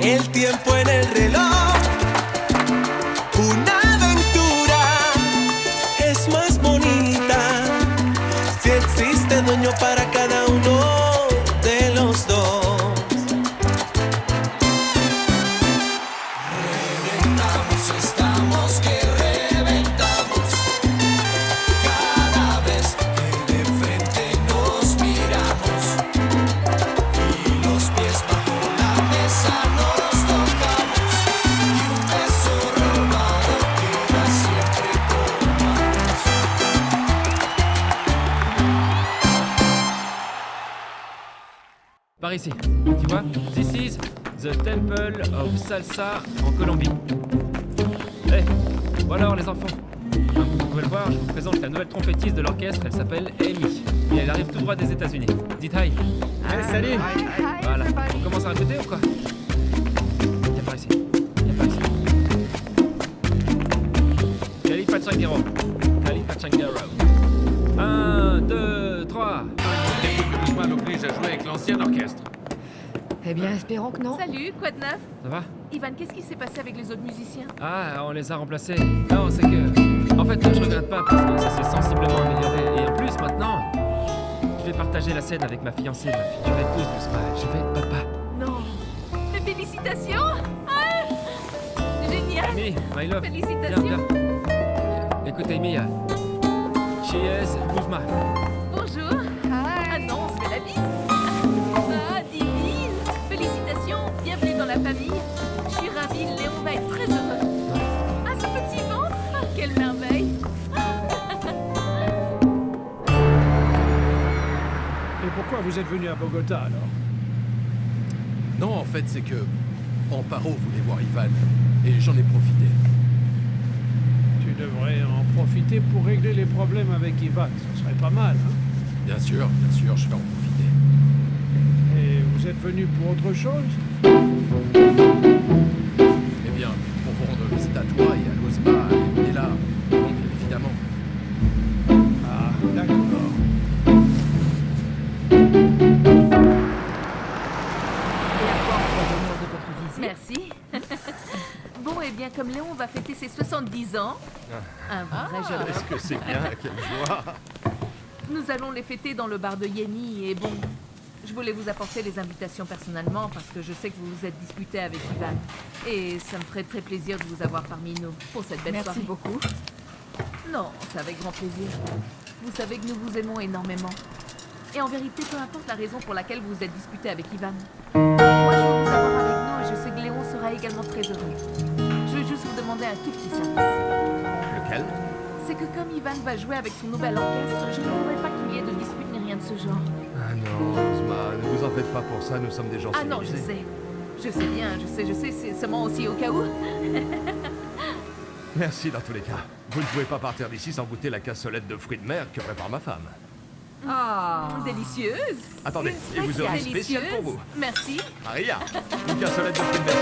el tiempo en el reloj. Una aventura es más bonita si existe dueño para cada uno de los dos. Reventamos, estamos que reventamos. Cada vez que de frente nos miramos y los pies bajo la mesa nos tocamos y un beso robado queda siempre con manos. Par ici, tu vois? This is the Temple of Salsa en Colombie. Eh, bon alors les enfants. Comme vous pouvez le voir, je vous présente la nouvelle trompettiste de l'orchestre, elle s'appelle Amy. Et elle arrive tout droit des États-Unis. Dites hi. Allez, salut. Voilà. On commence à répéter ou quoi? Viens par ici. Viens par ici. Kali Pachanguero. Kali Pachanguero. 1, 2, 3. L'écoute m'oblige à jouer avec l'ancien orchestre. Eh bien, espérons que non. Salut, quoi de neuf? Ça va? Ivan, qu'est-ce qui s'est passé avec les autres musiciens? Ah, on les a remplacés. Non, c'est que... En fait, je regrette pas parce que ça s'est sensiblement amélioré. Et en plus, maintenant, je vais partager la scène avec ma fiancée, ma future épouse, n'est-ce pas? Je vais être papa. Non. Mais félicitations! Ah, génial! Amy, my love. Félicitations. Viens. Écoute, Amy, cheers, Bouzma. Bonjour! Ah non, on se fait la bise! Ah, divine! Félicitations! Bienvenue dans la famille! Je suis ravie, Léon va être très heureux! Ah, ce petit ventre! Ah, quelle merveille! Et pourquoi vous êtes venu à Bogota alors? Non, en fait, c'est que Amparo voulait voir Ivan et j'en ai profité. Tu devrais en profiter pour régler les problèmes avec Ivan, ce serait pas mal, hein? Bien sûr, je vais en profiter. Et vous êtes venu pour autre chose? Eh bien, pour vous rendre visite à toi et à l'Osma et là, donc évidemment. Ah, d'accord. Et à quoi on doit l'honneur de votre visite? Merci! Bon, eh bien, comme Léon va fêter ses 70 ans, un vrai jeune homme. Est-ce que c'est bien? Quelle joie! Nous allons les fêter dans le bar de Yeni et bon, je voulais vous apporter les invitations personnellement parce que je sais que vous vous êtes disputé avec Ivan. Et ça me ferait très plaisir de vous avoir parmi nous pour cette belle soirée. Merci beaucoup. Non, c'est avec grand plaisir. Vous savez que nous vous aimons énormément. Et en vérité, peu importe la raison pour laquelle vous vous êtes disputé avec Ivan. Moi, je veux vous avoir avec nous et je sais que Léon sera également très heureux. Je veux juste vous demander un tout petit service. Lequel? C'est que comme Ivan va jouer avec son nouvel orchestre, je ne voudrais pas qu'il y ait de dispute ni rien de ce genre. Ah non, Osma, ne vous en faites pas pour ça, nous sommes des gens Ah non, je civilisés. sais. Je sais bien, je sais, c'est seulement aussi au cas où. Merci dans tous les cas. Vous ne pouvez pas partir d'ici sans goûter la cassolette de fruits de mer que prépare ma femme. Ah, Délicieuse. Attendez, et vous aurez une spéciale pour vous. Merci. Maria, une cassolette de fruits de mer.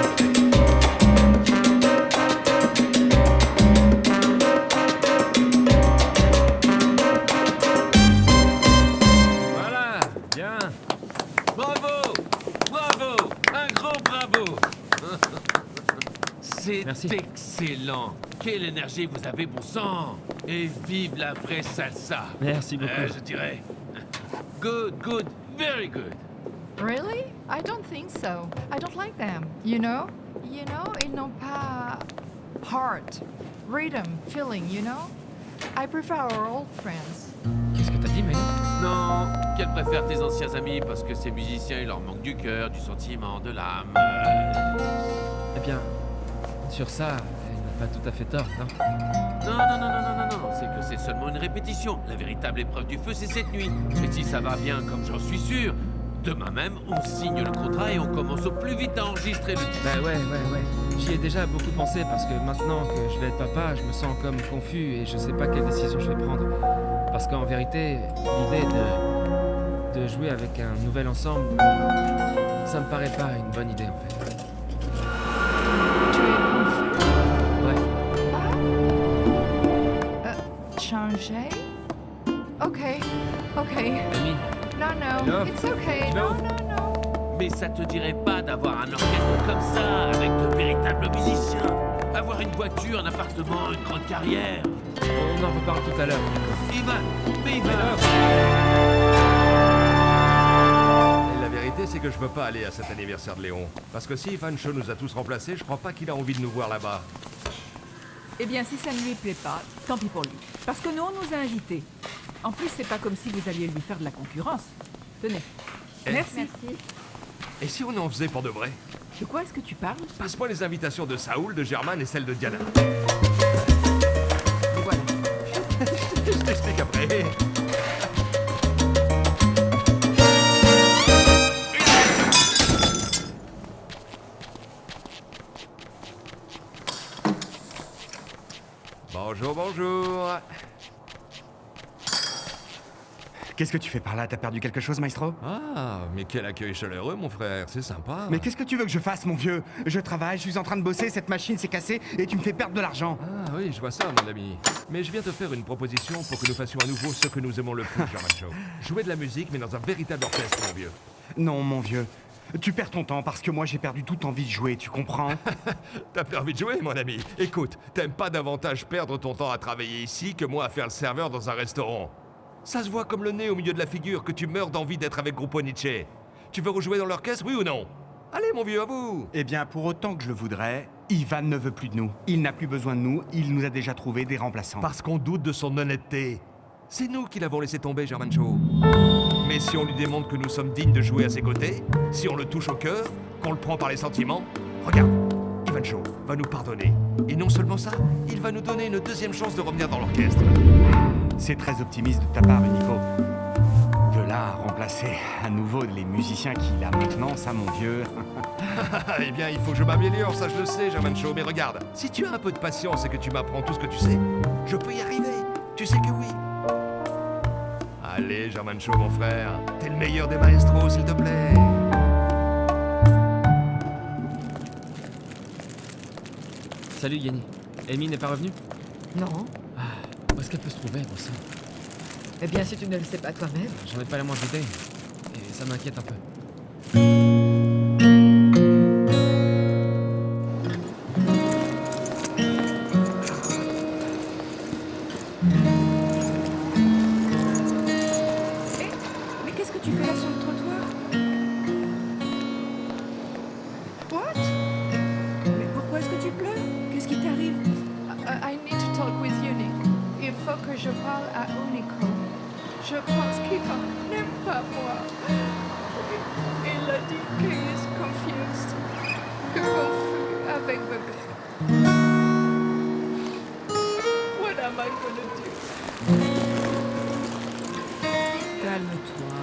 Voilà, bien. Bravo! Bravo! Un grand bravo! C'est Merci. excellent! Quelle énergie vous avez, bon sang! Et vive la vraie salsa! Merci beaucoup. Je dirais. Good, very good! Really? I don't think so. I don't like them. You know? Ils n'ont pas heart, rhythm, feeling, you know? I prefer our old friends. Qu'est-ce que t'as dit, Mélanie? Non, qu'elle préfère tes anciens amis parce que ces musiciens, il leur manque du cœur, du sentiment, de l'âme. Eh bien, sur ça, elle n'a pas tout à fait tort, non? Non, c'est que c'est seulement une répétition. La véritable épreuve du feu, c'est cette nuit. Et si ça va bien, comme j'en suis sûr, demain même, on signe le contrat et on commence au plus vite à enregistrer le disque. Bah ouais. J'y ai déjà beaucoup pensé parce que maintenant que je vais être papa, je me sens comme confus et je sais pas quelle décision je vais prendre. Parce qu'en vérité, l'idée de jouer avec un nouvel ensemble, ça me paraît pas une bonne idée en fait. Tu es confus? Ouais. Changer? Okay. Amy, No, Love, it's okay. tu vas où? No. Mais mais ça te dirait pas d'avoir un orchestre comme ça, avec de véritables musiciens? Avoir une voiture, un appartement, une grande carrière? On en reparle tout à l'heure. Ivan! Mais Ivan! Et la vérité, c'est que je veux pas aller à cet anniversaire de Léon. Parce que si Ivan Shaw nous a tous remplacés, je crois pas qu'il a envie de nous voir là-bas. Eh bien, si ça ne lui plaît pas, tant pis pour lui. Parce que nous, on nous a invités. En plus, c'est pas comme si vous alliez lui faire de la concurrence. Tenez. Eh. Merci. Et si on en faisait pour de vrai? De quoi est-ce que tu parles? Passe-moi les invitations de Saoul, de Germain et celles de Diana. Voilà. Je t'explique après. Bonjour, bonjour. Qu'est-ce que tu fais par là? T'as perdu quelque chose, maestro? Ah, mais quel accueil chaleureux, mon frère, c'est sympa. Mais qu'est-ce que tu veux que je fasse, mon vieux? Je travaille, je suis en train de bosser, cette machine s'est cassée et tu me fais perdre de l'argent. Ah oui, je vois ça, mon ami. Mais je viens te faire une proposition pour que nous fassions à nouveau ce que nous aimons le plus, German Shaw. Jouer de la musique, mais dans un véritable orchestre, mon vieux. Non, mon vieux. Tu perds ton temps parce que moi j'ai perdu toute envie de jouer, tu comprends? T'as plus envie de jouer, mon ami? Écoute, t'aimes pas davantage perdre ton temps à travailler ici que moi à faire le serveur dans un restaurant. Ça se voit comme le nez au milieu de la figure que tu meurs d'envie d'être avec Gruppo Nietzsche. Tu veux rejouer dans l'orchestre, oui ou non? Allez, mon vieux, à vous! Eh bien, pour autant que je le voudrais, Ivan ne veut plus de nous. Il n'a plus besoin de nous, il nous a déjà trouvé des remplaçants. Parce qu'on doute de son honnêteté. C'est nous qui l'avons laissé tomber, German Shaw. Mais si on lui démontre que nous sommes dignes de jouer à ses côtés, si on le touche au cœur, qu'on le prend par les sentiments, regarde, Ivan Shaw va nous pardonner. Et non seulement ça, il va nous donner une deuxième chance de revenir dans l'orchestre. C'est très optimiste de ta part, Unico. De là à remplacer à nouveau les musiciens qu'il a maintenant, ça, mon vieux. Eh bien, il faut que je m'améliore, ça je le sais, German Shaw. Mais regarde, si tu as un peu de patience et que tu m'apprends tout ce que tu sais, je peux y arriver. Tu sais que oui. Allez, German Shaw, mon frère. T'es le meilleur des maestros, s'il te plaît. Salut Yenny. Amy n'est pas revenue? Non. Où est-ce qu'elle peut se trouver, bon sang? Eh bien, si tu ne le sais pas toi-même. J'en ai pas la moindre idée. Et ça m'inquiète un peu. Mais qu'est-ce que tu fais là sur le trottoir? What? Mais pourquoi est-ce que tu pleures? Qu'est-ce qui t'arrive? I need to talk with Uni. Il faut que je parle à Unico. Je pense qu'Ivan n'aime pas moi. Il a dit qu'il est confused. Que confus avec bébé. What am I gonna do? Calme-toi.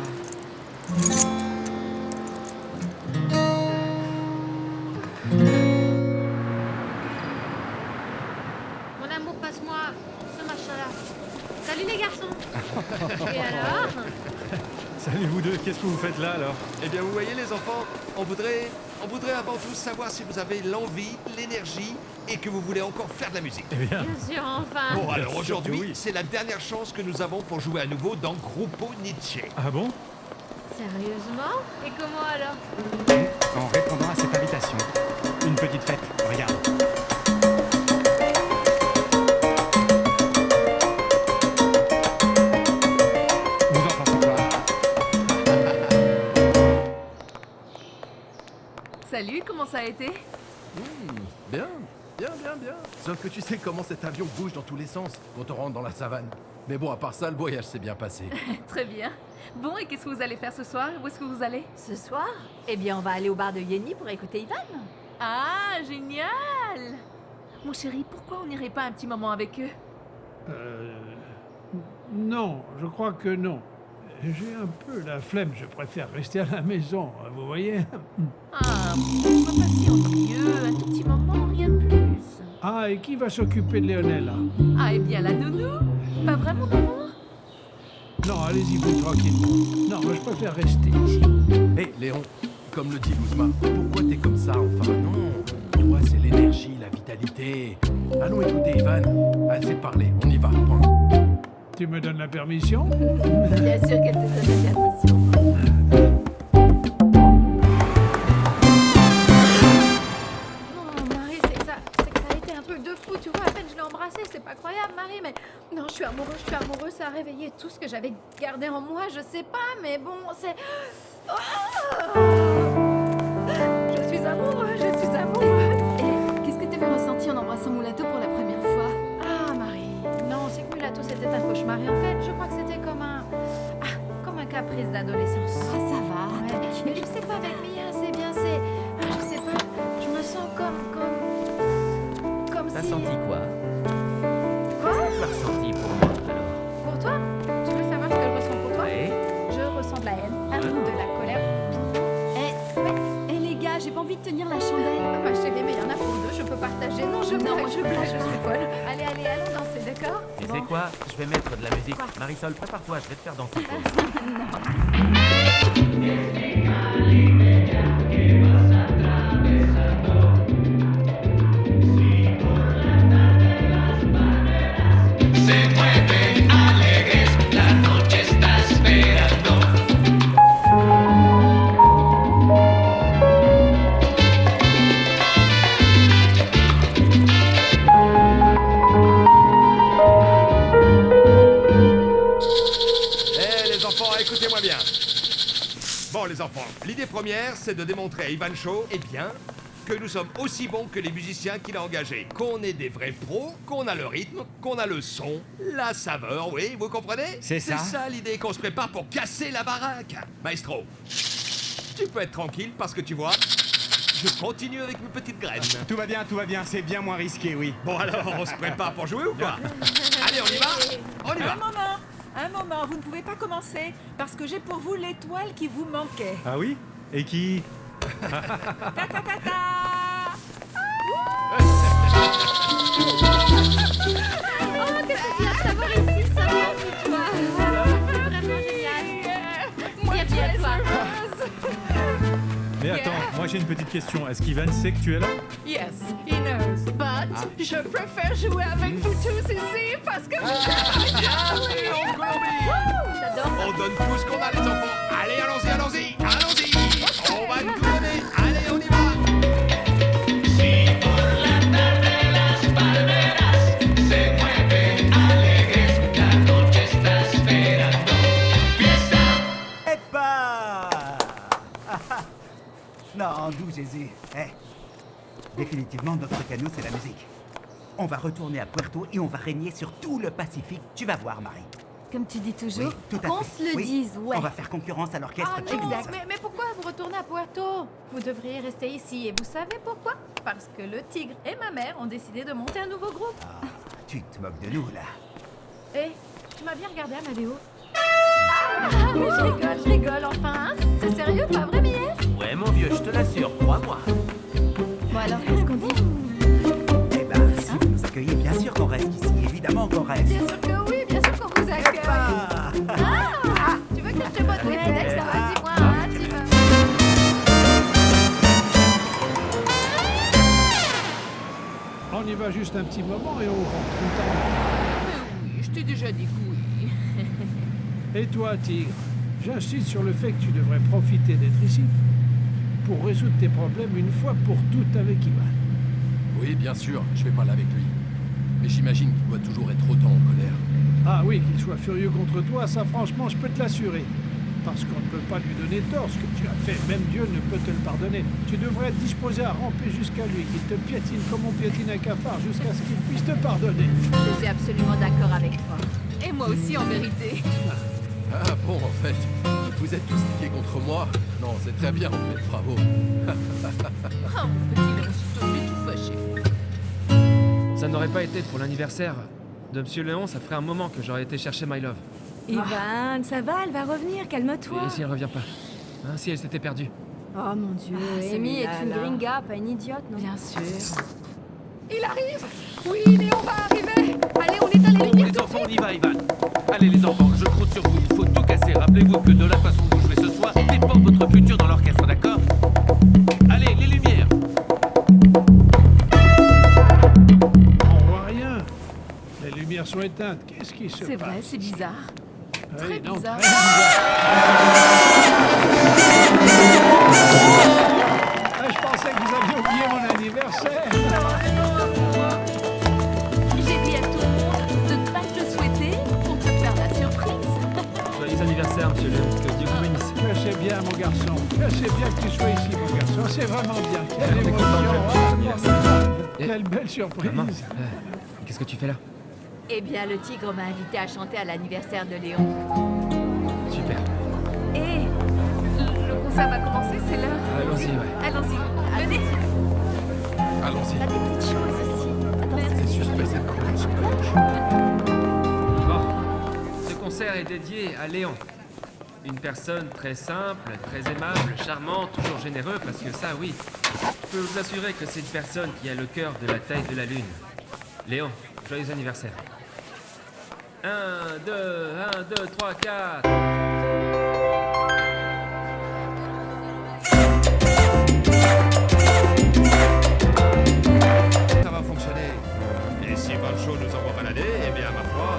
Mon amour, passe-moi ce machin-là. Salut les garçons. Et alors? Salut vous deux, qu'est-ce que vous faites là alors? Eh bien, vous voyez, les enfants, on voudrait avant tout savoir si vous avez l'envie, l'énergie et que vous voulez encore faire de la musique. Eh bien... Bien sûr, enfin. Bon, alors sûr que aujourd'hui, oui. c'est la dernière chance que nous avons pour jouer à nouveau dans Gruppo Nietzsche. Ah bon? Sérieusement? Et comment alors? En répondant à cette invitation. Une petite fête, regarde. Vous en pensez quoi? Salut, comment ça a été? Bien. Sauf que tu sais comment cet avion bouge dans tous les sens quand on rentre dans la savane. Mais bon, à part ça, le voyage s'est bien passé. Très bien. Bon, et qu'est-ce que vous allez faire ce soir? Où est-ce que vous allez? Ce soir? Eh bien, on va aller au bar de Yenny pour écouter Ivan. Ah, génial! Mon chéri, pourquoi on n'irait pas un petit moment avec eux? Non, je crois que non. J'ai un peu la flemme, je préfère rester à la maison, vous voyez? Ah, sois patient, ennuyeux, un tout petit moment, rien de plus. Ah, et qui va s'occuper de Léonella? Ah, eh bien la nounou? Pas vraiment d'amour? Non, allez-y, vous, tranquille. Non, moi, je préfère rester ici. Hé, Léon, comme le dit Luzma, pourquoi t'es comme ça, enfin? Non, toi, c'est l'énergie, la vitalité. Allons écouter Ivan. Assez parlé, on y va. Tu me donnes la permission? Bien sûr qu'elle te donne la permission. réveillé tout ce que j'avais gardé en moi, je sais pas, mais bon, c'est... Je suis amoureuse. Et qu'est-ce que tu avais ressenti en embrassant Mulato pour la première fois? Ah, Marie, non, c'est que Mulato, c'était un cauchemar. Et en fait, je crois que c'était comme un caprice d'adolescence. Ah, ça va. Ouais, mais je sais pas, avec Mia, c'est bien, c'est... je sais pas, je me sens comme T'as si... senti quoi? Quoi? Tu as ressenti pour moi, alors? Pour toi? Tu veux savoir ce que je ressens pour toi? Oui. Je ressens de la haine, de la colère. Eh les gars, j'ai pas envie de tenir la chandelle. Ma chérie, mais il y en a pour deux, je peux partager. Non, je blague, je suis folle. Allez, allons danser, d'accord? Tu sais quoi? Je vais mettre de la musique. Marisol, prépare-toi, je vais te faire danser. Écoutez-moi bien. Bon, les enfants, l'idée première, c'est de démontrer à Ivan Shaw, que nous sommes aussi bons que les musiciens qu'il a engagés. Qu'on est des vrais pros, qu'on a le rythme, qu'on a le son, la saveur, oui, vous comprenez? C'est ça. C'est ça l'idée, qu'on se prépare pour casser la baraque. Maestro, tu peux être tranquille parce que tu vois, je continue avec mes petites graines. Tout va bien, c'est bien moins risqué, oui. Bon alors, on se prépare pour jouer ou quoi? Allez, on y va? On y va. Un moment, vous ne pouvez pas commencer, parce que j'ai pour vous l'étoile qui vous manquait. Ah oui? Et qui? Ta ta ta ta! Oh, qu'est-ce que tu as à savoir ici, ça va, toi? C'est vraiment génial. Bienvenue à toi. Mais attends, moi j'ai une petite question. Est-ce qu'Ivan sait que tu es là? Yes, he knows. But je préfère jouer avec vous tous ici parce que On donne tout ce qu'on a, les enfants. Allez, allons-y. On va tout donner. Allez, on y va. Si por la tarde las palmeras se mueven alegres, la noche está esperando. Fiesta. Epa. Non, d'où Jésus. Définitivement, notre canot, c'est la musique. On va retourner à Puerto et on va régner sur tout le Pacifique. Tu vas voir, Marie. Comme tu dis toujours, oui, tout à qu'on fait. se le dise, ouais. On va faire concurrence à l'orchestre Chicken Exact. Little. Mais pourquoi vous retournez à Puerto? Vous devriez rester ici. Et vous savez pourquoi? Parce que le tigre et ma mère ont décidé de monter un nouveau groupe. Ah, tu te moques de nous, là. Hé, tu m'as bien regardé, Amadeo? Ah, mais je rigole, enfin, hein? C'est sérieux, pas vrai, Mies? Ouais, mon vieux, je te l'assure, crois-moi. Bon alors, qu'est-ce qu'on dit? Eh ben, si vous nous accueillez, bien sûr qu'on reste ici. Évidemment qu'on reste. Bien sûr que oui, bien sûr qu'on vous accueille. Tu veux que je te botte les fesses? Ça va, dis-moi, hein, tu veux... On y va juste un petit moment et on rentre. Mais oui, je t'ai déjà dit que oui. Et toi, Tigre, j'insiste sur le fait que tu devrais profiter d'être ici pour résoudre tes problèmes une fois pour toutes avec Ivan. Oui, bien sûr, je vais parler avec lui. Mais j'imagine qu'il doit toujours être autant en colère. Ah oui, qu'il soit furieux contre toi, ça franchement, je peux te l'assurer. Parce qu'on ne peut pas lui donner tort, ce que tu as fait, même Dieu ne peut te le pardonner. Tu devrais être disposé à ramper jusqu'à lui, qu'il te piétine comme on piétine un cafard, jusqu'à ce qu'il puisse te pardonner. Je suis absolument d'accord avec toi. Et moi aussi, en vérité. Ah bon, en fait, vous êtes tous liés contre moi? Non, c'est très bien, en fait, bravo. Oh, mon petit Léon, s'il te plaît, tout fâché. Ça n'aurait pas été pour l'anniversaire de Monsieur Léon, ça ferait un moment que j'aurais été chercher My Love. Ivan, ça va, elle va revenir, calme-toi. Et si elle revient pas? Hein, si elle s'était perdue? Oh mon Dieu, Amy est une gringa, pas une idiote, non? Bien sûr. il arrive. Oui, Léon va arriver. Allez, on est allé. Bon, les enfants, on y va, Ivan. Allez, les enfants, je compte sur vous. Il faut tout casser. Rappelez-vous que de la façon dont vous jouez ce soir dépend votre futur dans l'orchestre, d'accord? Allez, les lumières. On voit rien. Les lumières sont éteintes. Qu'est-ce qui se passe? C'est vrai, c'est bizarre. Très bizarre. Je pensais que vous aviez oublié mon anniversaire. J'ai dit à tout le monde de ne pas te le souhaiter pour te faire la surprise. que tu sois ici, mon garçon. C'est vraiment bien. Quelle On est émotion. content de fêter ton anniversaire. Quelle belle surprise. Maman, qu'est-ce que tu fais là? Eh bien, le tigre m'a invité à chanter à l'anniversaire de Léon. Super. Et le concert va commencer, c'est l'heure. Allons-y, ouais. Allons-y. Venez. Allons-y. T'as des petites choses ici. C'est suspect cette cloche. Bon, ce concert est dédié à Léon. Une personne très simple, très aimable, charmante, toujours généreux, parce que ça, oui, je peux vous assurer que c'est une personne qui a le cœur de la taille de la lune. Léon, joyeux anniversaire. 1, 2, 3, 4. Ça va fonctionner. Et si Bancho nous envoie balader, eh bien, ma foi,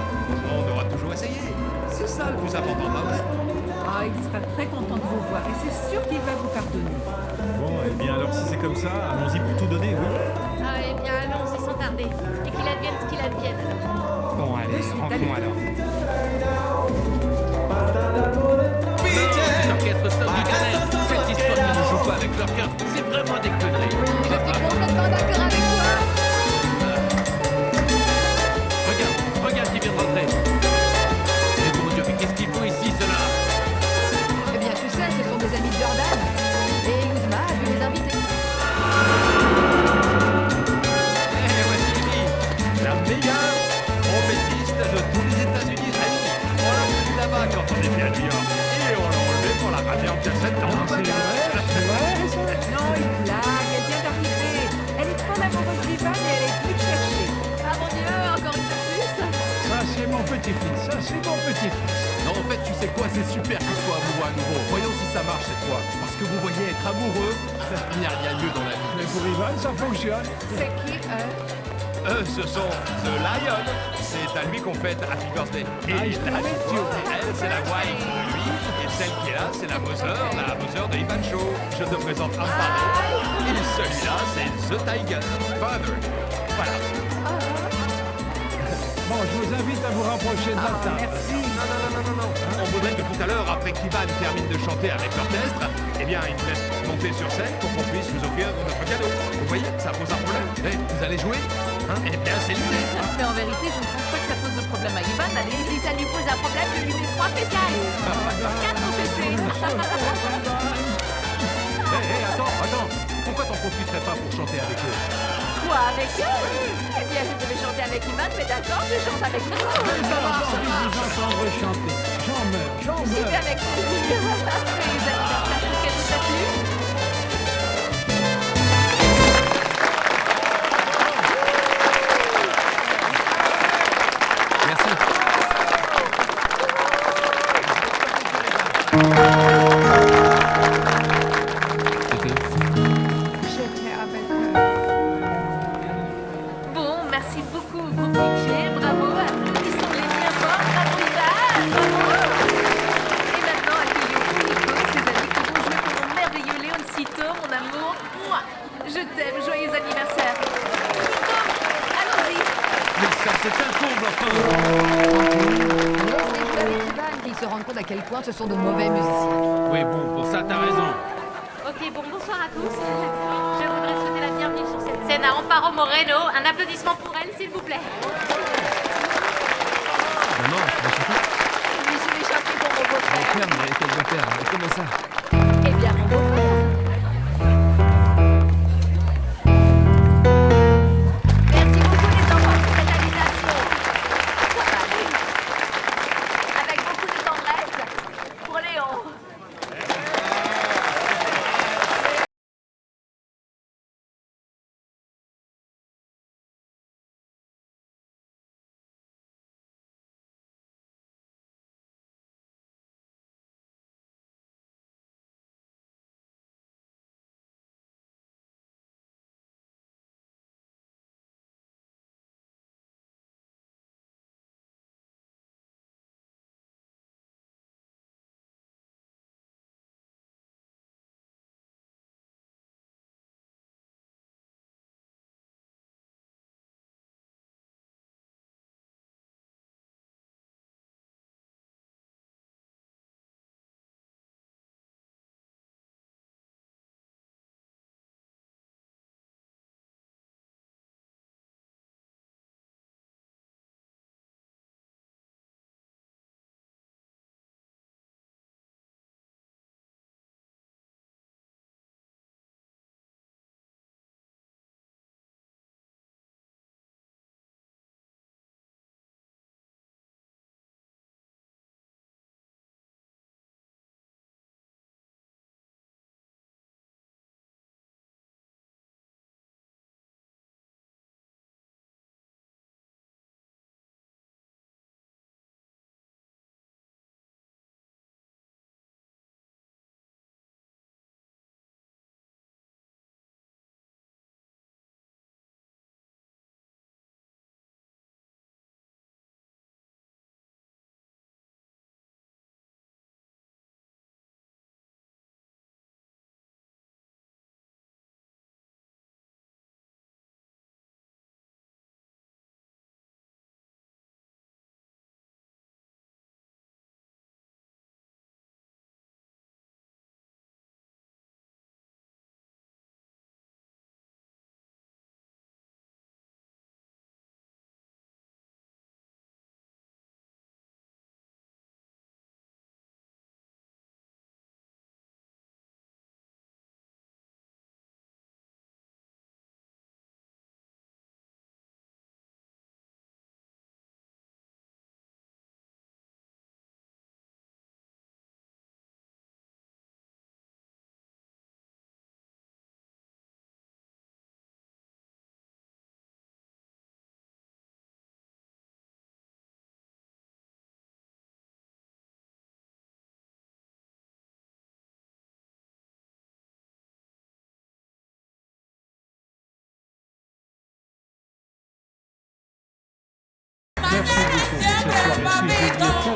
on aura toujours essayé. C'est ça le plus important, pas vrai? Ah, il sera très content de vous voir et c'est sûr qu'il va vous pardonner. Bon, eh bien alors si c'est comme ça, allons-y pour tout donner, oui. Ah, eh bien, allons-y sans tarder. Et qu'il advienne ce qu'il advienne. Bon, allez, rentrons alors. L'orchestre sonne du canal. Cette histoire qui ne joue pas avec leur cœur, c'est vraiment des conneries. Je suis complètement d'accord avec toi. Regarde qui vient de rentrer. Mais mon Dieu, mais qu'est-ce qu'il faut ici, cela? Eh bien, tu sais, ce sont des amis de Jordan. Et Yuzma a dû les inviter. Et voici lui, la meilleure trompettiste de tous les États-Unis réunis. On l'a vu là-bas quand on était à New York. Et on l'a enlevé pour la ramener en cassette dans le bagage. Non, il blague, elle vient d'arriver. Elle est folle amoureuse d'Ivan et elle est venue le chercher. Ah mon Dieu, encore une fois plus. Ça, c'est mon petit-fils. Ça, c'est mon petit-fils. Non, en fait, tu sais quoi, c'est super qu'il soit amoureux à nouveau. Voyons si ça marche cette fois. Parce que vous voyez, être amoureux, il n'y a rien de mieux dans la vie. Mais pour Ivan, ça fonctionne. C'est qui, Eux, ce sont The Lion. C'est à lui qu'on fête Happy Birthday. Et Nice to meet you. elle, c'est la wife de lui. Et celle qui est là, c'est la Mother de Ivan Show. Je te présente Amparo. Et celui-là, c'est The Tiger, Father. Voilà. Bon, je vous invite à vous rapprocher de la table. Merci. Non. On voudrait que tout à l'heure, après qu'Ivan termine de chanter avec l'orchestre, eh bien, il nous laisse monter sur scène pour qu'on puisse vous offrir notre cadeau. Vous voyez, ça pose un problème. Vous allez jouer Eh bien, c'est l'idée. Mais en vérité, je ne pense pas que ça pose de problème à Ivan. Et si ça lui pose un problème, je lui mets 3 pétales. 4 PC. Attends. Pourquoi t'en profiterais pas pour chanter avec eux? Quoi, avec eux? Eh bien, je devais chanter avec Ivan, mais d'accord, je chante avec vous. J'ai envie de vous entendre chanter. J'en J'y meurs. vais avec plaisir. Joyeux anniversaire, qu'est-ce que ça plu? J'étais avec eux. Bon, merci beaucoup, groupe DJ. Bravo, applaudissons-les bien fort. Bravo, Ivan. Bravo. Et maintenant, accueillons Nico, ses amis qui vont jouer pour mon merveilleux Leoncito, mon amour. Moi, je t'aime. Joyeux anniversaire. Nico, allons-y. Mais ça, c'est un comble, enfin. Laisse-les jouer avec Ivan, qu'ils se rendent compte à quel point ce sont de mauvais musiciens. Oui, bon, pour ça, t'as raison. Ok, bon, bonsoir à tous. Je voudrais souhaiter la bienvenue sur cette scène à Amparo Moreno. Un applaudissement pour elle, s'il vous plaît. Maman, tu vas chanter? Oui, je vais chanter pour mon beau-frère. Beau-père, mais quel beau-père? Comment ça? Eh bien, mon beau-frère.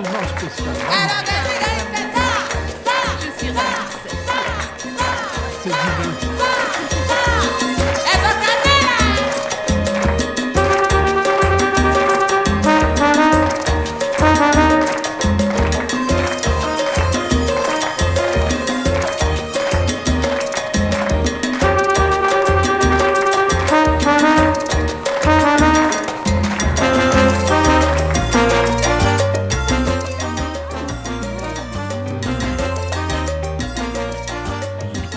grandement spécial. Je suis ravie. C'est divin.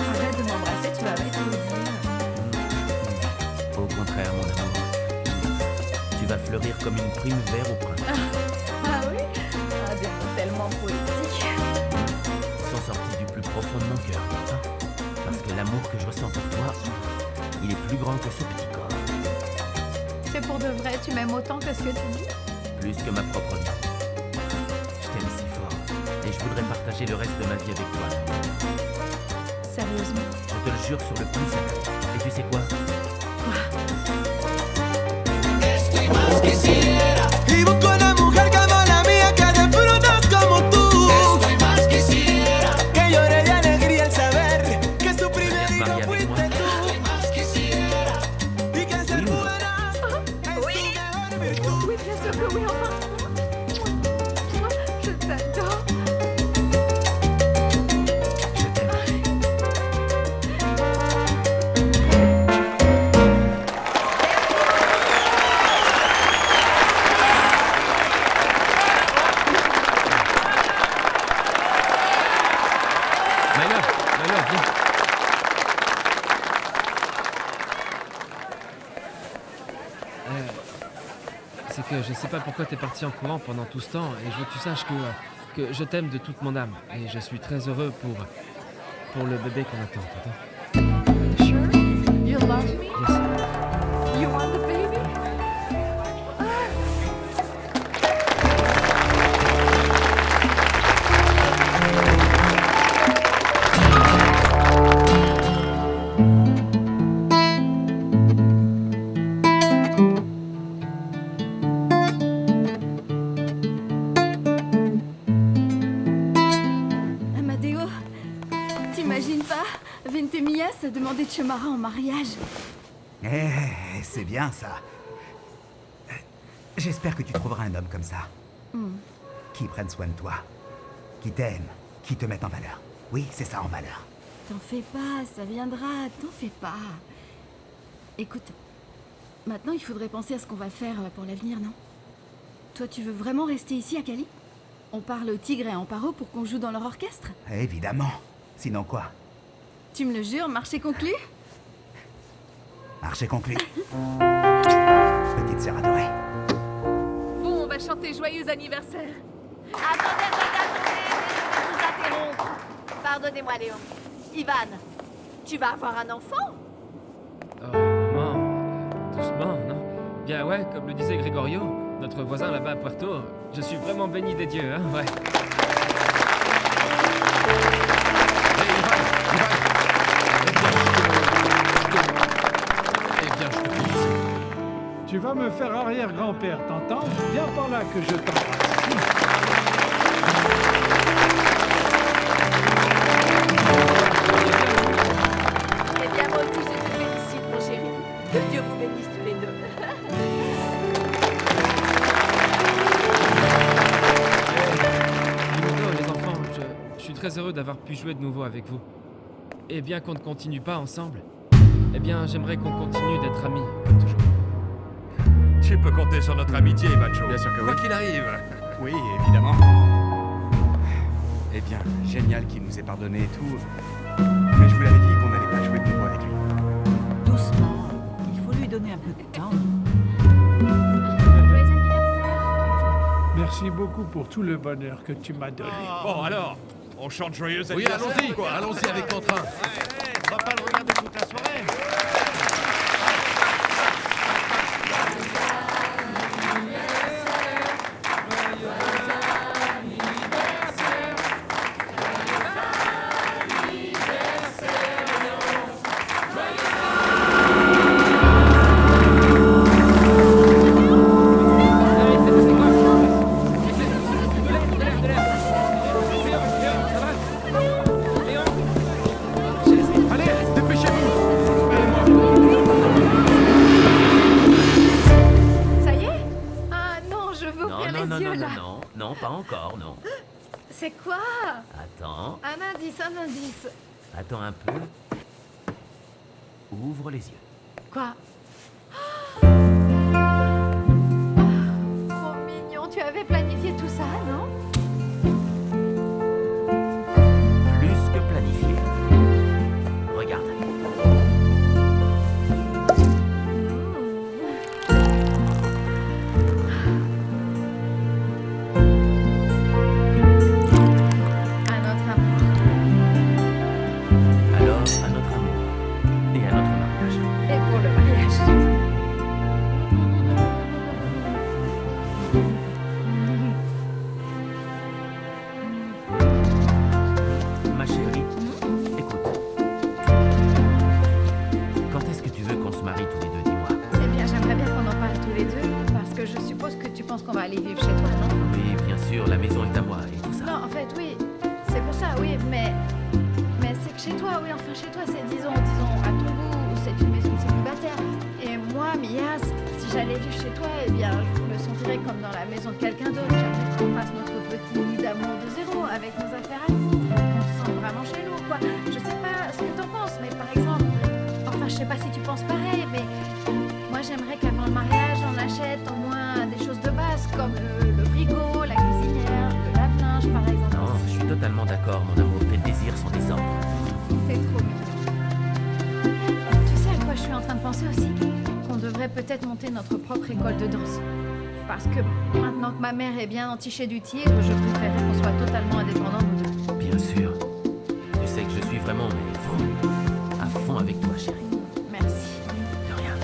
Arrête de m'embrasser, tu vas m'étourdir. Au contraire, mon amour. Tu vas fleurir comme une prune verte au printemps. Ah oui? Ah, des mots tellement poétiques. Ils sont sortis du plus profond de mon cœur, hein. Parce que l'amour que je ressens pour toi, il est plus grand que ce petit corps. C'est pour de vrai, tu m'aimes autant que ce que tu dis? Plus que ma propre vie. Je t'aime si fort. Et je voudrais partager le reste de ma vie avec toi. Sérieusement? Je te le jure sur le plus sacré. Et tu sais quoi? Y busco una mujer como la mía que de frutos como tú. Estoy más quisiera que llore de alegría al saber que su primer hijo fuiste tú. Estoy más quisiera y que ser mujer es Oui! su mejor virtud. Oui, bien sûr que oui, enfin! Moi, je t'adore! My love, viens. C'est que je sais pas pourquoi t'es parti en courant pendant tout ce temps et je veux que tu saches que je t'aime de toute mon âme et je suis très heureux pour le bébé qu'on attend, t'entends? Sure? You love me? Yes. You want the baby? Amadeo, t'imagines pas? Ventimiglia a demandé Chemara en mariage. Eh, c'est bien ça. J'espère que tu trouveras un homme comme ça, qui prenne soin de toi, qui t'aime, qui te mette en valeur. Oui, c'est ça, en valeur. T'en fais pas, ça viendra, t'en fais pas. Écoute, maintenant il faudrait penser à ce qu'on va faire pour l'avenir, non? Toi, tu veux vraiment rester ici à Cali? On parle au Tigre et à Amparo pour qu'on joue dans leur orchestre? Évidemment. Sinon quoi? Tu me le jures, marché conclu? Marché conclu. Petite sœur adorée. Bon, on va chanter joyeux anniversaire. Attendez, désolé de vous interrompre. Pardonnez-moi, Léon. Ivan, tu vas avoir un enfant? Oh, maman, doucement, non? Bien ouais, comme le disait Gregorio, notre voisin là-bas à Puerto, je suis vraiment béni des dieux, hein, ouais. Tu vas me faire arrière-grand-père, t'entends? Viens par là que je t'embrasse. Eh bien, moi aussi, je te félicite, mon chéri. Que Dieu vous bénisse tous les deux. Dis-moi, les enfants, je suis très heureux d'avoir pu jouer de nouveau avec vous. Et bien qu'on ne continue pas ensemble, eh bien j'aimerais qu'on continue d'être amis, comme toujours. Tu peux compter sur notre amitié, Macho. Bien sûr que oui. Quoi qu'il arrive. Oui, évidemment. Eh bien, génial qu'il nous ait pardonné et tout. Mais je vous l'avais dit qu'on n'allait pas jouer de nouveau avec lui. Doucement, il faut lui donner un peu de temps. Merci beaucoup pour tout le bonheur que tu m'as donné. Bon, alors, on chante joyeux Oui, anniversaire allons-y, ou quoi? allons-y avec entrain. On va pas le regarder toute la soirée. C'est quoi? Attends, Un indice, un indice. attends un peu. Ouvre les yeux. Quoi? Trop mignon, tu avais planifié tout ça, non? Plus que planifié. Regarde. Un autre amour. Alors, un autre amour. Et un autre mariage. Et pour le mariage. Ma chérie, écoute. Quand est-ce que tu veux qu'on se marie tous les deux, dis-moi? Eh bien, j'aimerais bien qu'on en parle tous les deux, parce que je suppose que tu penses qu'on va aller vivre chez toi, non? Oui, bien sûr, la maison est à moi et tout ça. Non, en fait, oui. C'est pour ça, oui, mais c'est que chez toi, oui, enfin, chez toi, c'est, disons, à ton goût, c'est une maison de célibataire. Et moi, Mias, si j'allais vivre chez toi, eh bien, je me sentirais comme dans la maison de quelqu'un d'autre. J'aimerais qu'on fasse notre petit nid d'amour de zéro, avec nos affaires à nous, qu'on se sente vraiment chez nous, quoi. Je sais pas ce que t'en penses, mais par exemple, enfin, je sais pas si tu penses pareil, mais moi, j'aimerais qu'avant le mariage, on achète au moins des choses de base, comme le frigo, la cuisinière, le lave-linge, par exemple. Non, je suis totalement d'accord, mon amour. Tes désirs sont des ordres. T'es trop mignon. Tu sais à quoi je suis en train de penser aussi? Qu'on devrait peut-être monter notre propre école de danse. Parce que maintenant que ma mère est bien entichée du tigre, je préférerais qu'on soit totalement indépendants nous deux. Bien sûr. Tu sais que je suis vraiment, mais à fond avec toi, chérie. Merci. De rien.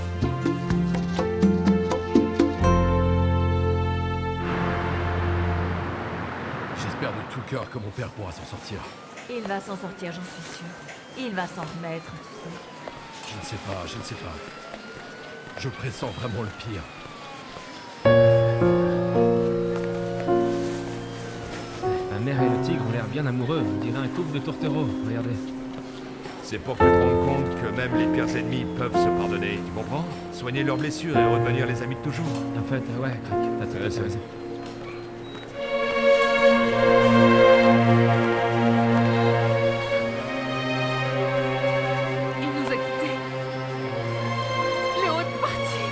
J'espère de tout cœur que mon père pourra s'en sortir. Il va s'en sortir, j'en suis sûre. Il va s'en remettre, tu sais. Je ne sais pas. Je pressens vraiment le pire. La mère et le tigre ont l'air bien amoureux, on dirait un couple de tourtereaux, regardez. C'est pour que tu te rendes compte que même les pires ennemis peuvent se pardonner, tu comprends? Soigner leurs blessures et redevenir les amis de toujours. En fait, ouais, Crac, t'as tout à fait raison. Il nous a quittés. Léo est parti.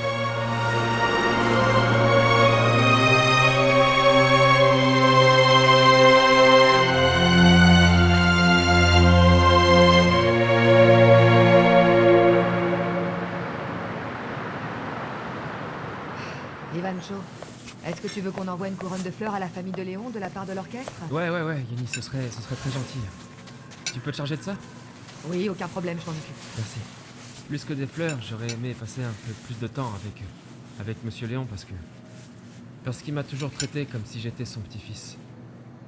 Ivancho, est-ce que tu veux qu'on envoie une couronne de fleurs à la famille de Léon de la part de l'orchestre? Ouais, Yanni, ce serait très gentil. Tu peux te charger de ça? Oui, aucun problème, je m'en occupe. Merci. Plus que des fleurs, j'aurais aimé passer un peu plus de temps avec Monsieur Léon parce qu'il m'a toujours traité comme si j'étais son petit-fils.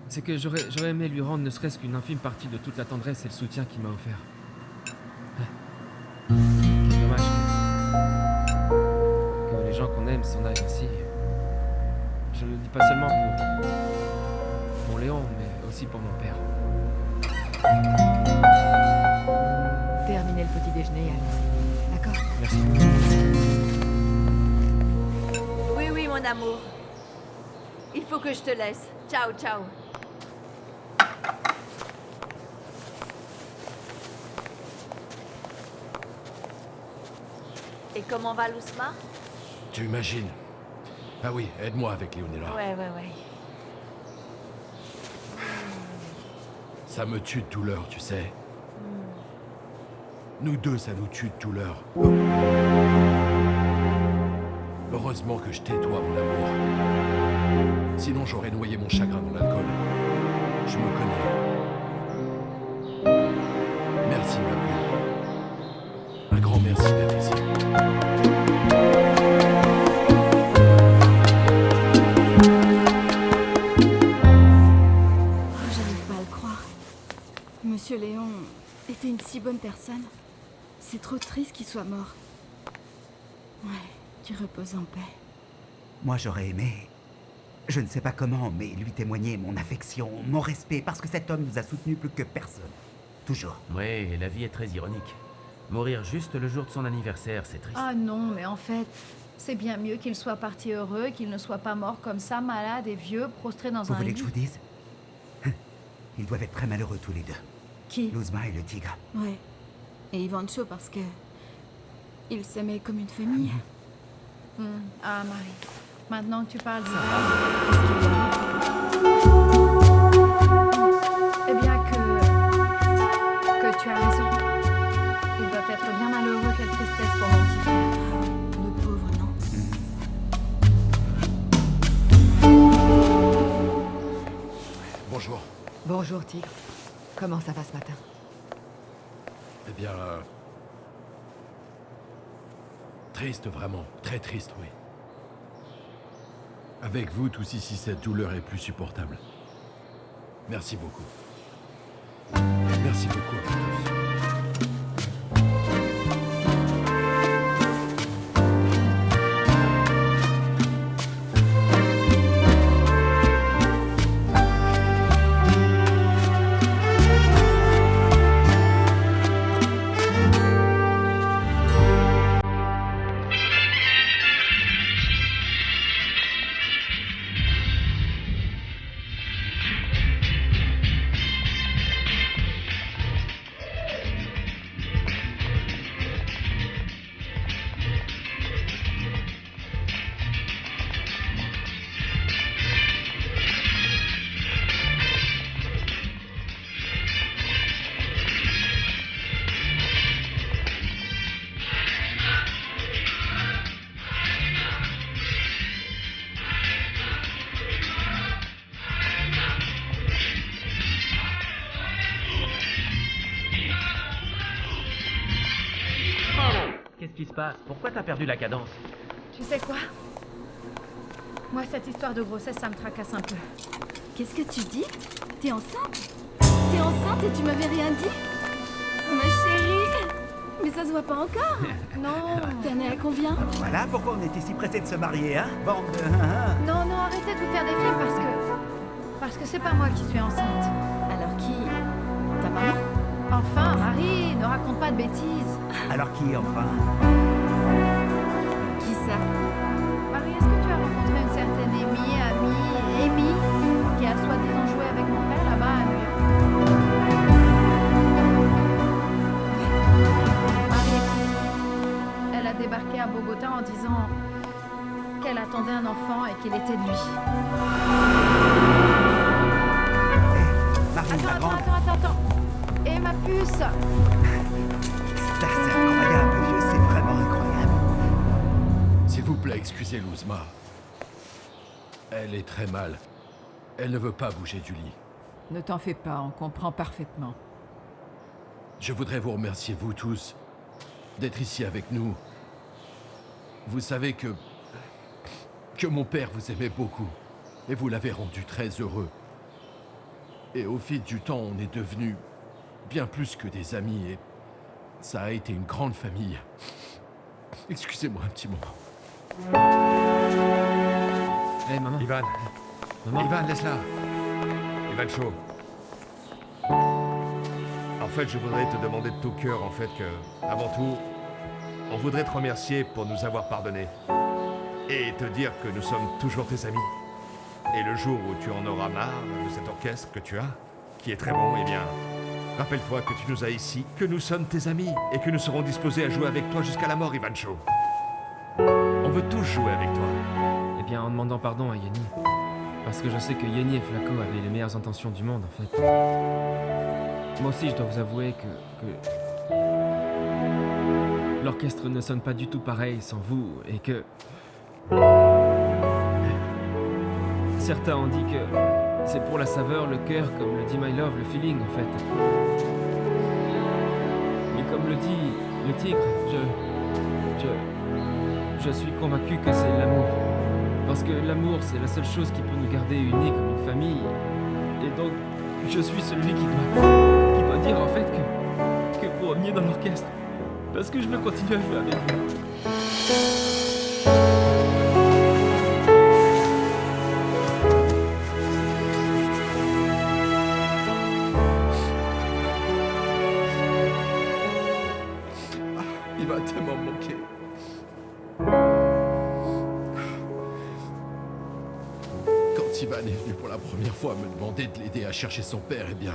C'est que j'aurais aimé lui rendre ne serait-ce qu'une infime partie de toute la tendresse et le soutien qu'il m'a offert. Quel dommage que les gens qu'on aime s'en aillent ainsi. Je ne le dis pas seulement pour Léon, mais aussi pour mon père. Terminez le petit déjeuner, allons-y. D'accord? Merci. Oui, mon amour. Il faut que je te laisse. Ciao, ciao. Et comment va l'Ousma? Tu imagines? Ah oui, aide-moi avec Léonela. Ouais. Ça me tue de douleur, tu sais. Nous deux, ça nous tue de douleur. Heureusement que je t'ai, toi, mon amour. Sinon, j'aurais noyé mon chagrin dans l'alcool. Je me connais. Merci, ma brune. Un grand merci d'être ici. J'arrive pas à le croire. Monsieur Léon était une si bonne personne. C'est trop triste qu'il soit mort. Ouais, tu reposes en paix. Moi, j'aurais aimé, je ne sais pas comment, mais lui témoigner mon affection, mon respect, parce que cet homme nous a soutenus plus que personne. Toujours. Oui, la vie est très ironique. Mourir juste le jour de son anniversaire, c'est triste. Ah non, mais en fait, c'est bien mieux qu'il soit parti heureux, qu'il ne soit pas mort comme ça, malade et vieux, prostré dans un lit. Vous voulez que je vous dise? Ils doivent être très malheureux tous les deux. Qui? Luzma et le tigre. Ouais. Et Ivancho parce que... ils s'aimaient comme une famille. Ah, Marie. Maintenant que tu parles ça, Qu'est-ce qu'il y a? eh bien que tu as raison. Il doit être bien malheureux, quelle tristesse pour mon petit frère. Le pauvre, non. Bonjour. Bonjour, Tigre. Comment ça va ce matin? Eh bien... triste, vraiment. Très triste, oui. Avec vous, tous ici, cette douleur est plus supportable. Merci beaucoup. Merci beaucoup à vous tous. Qu'est-ce qui se passe? Pourquoi t'as perdu la cadence? Tu sais quoi? Moi, cette histoire de grossesse, ça me tracasse un peu. Qu'est-ce que tu dis? T'es enceinte? T'es enceinte et tu m'avais rien dit? Ma chérie! Mais ça se voit pas encore? Non. T'es née à combien? Voilà pourquoi on était si pressés de se marier, hein? Bande de... Non, non, arrêtez de vous faire des films parce que c'est pas moi qui suis enceinte. Alors qui? Ta maman? Enfin, Marie, ne raconte pas de bêtises. Alors qui, enfin? Qui ça? Marie, est-ce que tu as rencontré une certaine Amy, qui a soi-disant joué avec mon frère là-bas à New York? Marie, écoute, elle a débarqué à Bogota en disant qu'elle attendait un enfant et qu'il était de lui. Marie, ma grande... Attends. Et ma puce? Ça, c'est incroyable, vieux, c'est vraiment incroyable. S'il vous plaît, excusez Luzma. Elle est très mal. Elle ne veut pas bouger du lit. Ne t'en fais pas, on comprend parfaitement. Je voudrais vous remercier, vous tous, d'être ici avec nous. Vous savez que mon père vous aimait beaucoup, et vous l'avez rendu très heureux. Et au fil du temps, on est devenus bien plus que des amis, et ça a été une grande famille. Excusez-moi un petit moment. Hé, maman. Ivan. Maman. Ivan, laisse-la. Ivancho. En fait, je voudrais te demander de tout cœur, en fait, que, avant tout, on voudrait te remercier pour nous avoir pardonné. Et te dire que nous sommes toujours tes amis. Et le jour où tu en auras marre de cet orchestre que tu as, qui est très bon, eh bien, rappelle-toi que tu nous as ici, que nous sommes tes amis, et que nous serons disposés à jouer avec toi jusqu'à la mort, Ivancho. On veut tous jouer avec toi. Eh bien, en demandant pardon à Yenny. Parce que je sais que Yenny et Flaco avaient les meilleures intentions du monde, en fait. Moi aussi, je dois vous avouer que l'orchestre ne sonne pas du tout pareil sans vous, et que... Certains ont dit que c'est pour la saveur, le cœur, comme le dit My Love, le feeling, en fait. Mais comme le dit le tigre, je suis convaincu que c'est l'amour. Parce que l'amour, c'est la seule chose qui peut nous garder unis comme une famille. Et donc, je suis celui qui doit dire en fait que vous reveniez dans l'orchestre. Parce que je veux continuer à jouer avec vous. Il va tellement me manquer. Quand quand Ivan est venu pour la première fois me demander de l'aider à chercher son père, eh bien...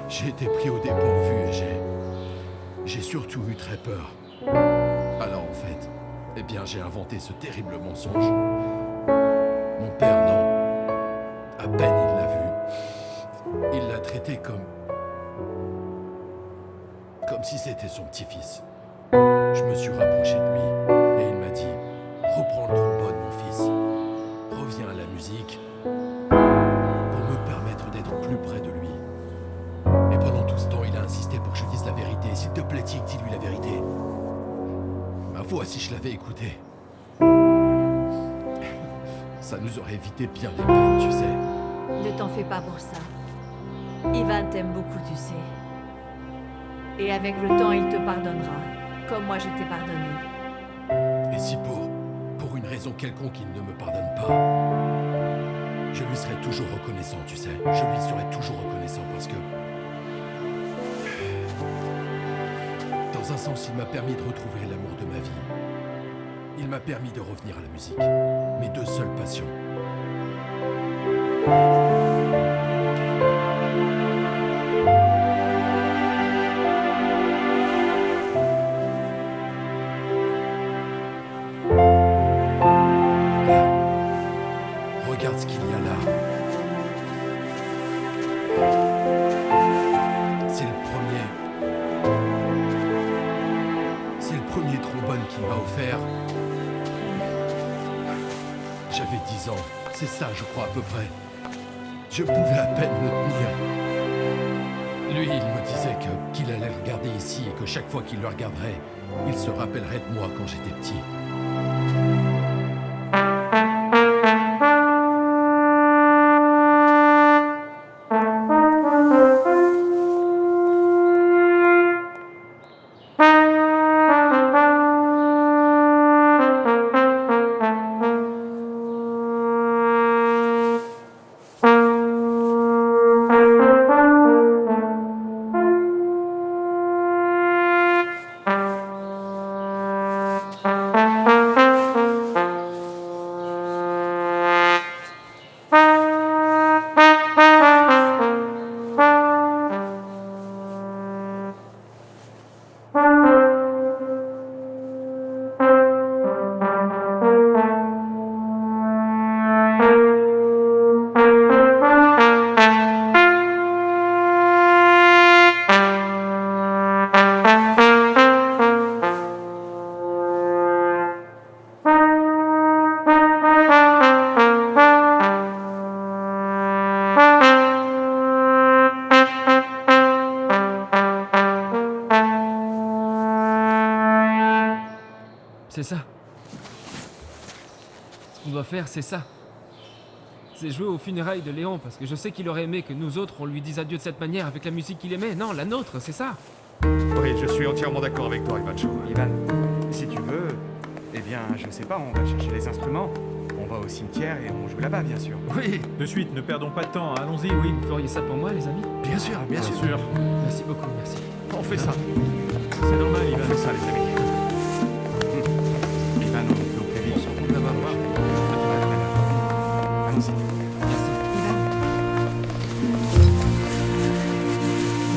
J'ai été pris au dépourvu et j'ai surtout eu très peur. Alors en fait, eh bien j'ai inventé ce terrible mensonge. Mon père, non. À peine il l'a vu, il l'a traité comme si c'était son petit-fils. Je me suis rapproché de lui et il m'a dit « Reprends le trombone, mon fils. Reviens à la musique pour me permettre d'être plus près de lui. » Et pendant tout ce temps, il a insisté pour que je dise la vérité. « S'il te plaît, Tic, dis-lui la vérité. » Ma foi, si je l'avais écouté, ça nous aurait évité bien des peines, tu sais. Ne t'en fais pas pour ça. Ivan t'aime beaucoup, tu sais. Et avec le temps, il te pardonnera, comme moi je t'ai pardonné. Et si pour une raison quelconque, il ne me pardonne pas, je lui serai toujours reconnaissant, tu sais. Je lui serai toujours reconnaissant parce que... Dans un sens, il m'a permis de retrouver l'amour de ma vie. Il m'a permis de revenir à la musique. Mes deux seules passions. Regarde ce qu'il y a là. C'est le premier trombone qu'il m'a offert. J'avais 10 ans. C'est ça, je crois, à peu près. Je pouvais à peine le tenir. Lui, il me disait qu'il allait le regarder ici et que chaque fois qu'il le regarderait, il se rappellerait de moi quand j'étais petit. C'est ça. Ce qu'on doit faire, c'est ça. C'est jouer aux funérailles de Léon, parce que je sais qu'il aurait aimé que nous autres, on lui dise adieu de cette manière, avec la musique qu'il aimait. Non, la nôtre, c'est ça. Oui, je suis entièrement d'accord avec toi, Ivan Cho. Ivan, si tu veux, eh bien, je sais pas, on va chercher les instruments. On va au cimetière et on joue là-bas, bien sûr. Oui, de suite, ne perdons pas de temps, allons-y, oui. Vous feriez ça pour moi, les amis? Bien sûr, bien sûr. Merci beaucoup, merci. On fait ça. C'est normal, On Ivan. fait ça, les amis. Ivan, on fait au plus vite. On se retrouve là-bas. Allons-y.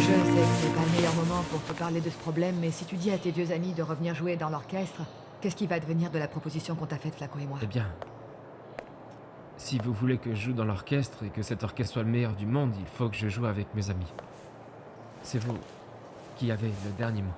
Je sais que c'est pas le meilleur moment pour te parler de ce problème, mais si tu dis à tes vieux amis de revenir jouer dans l'orchestre, qu'est-ce qui va devenir de la proposition qu'on t'a faite, Flaco et moi? Eh bien, si vous voulez que je joue dans l'orchestre et que cet orchestre soit le meilleur du monde, il faut que je joue avec mes amis. C'est vous qui avez le dernier mot.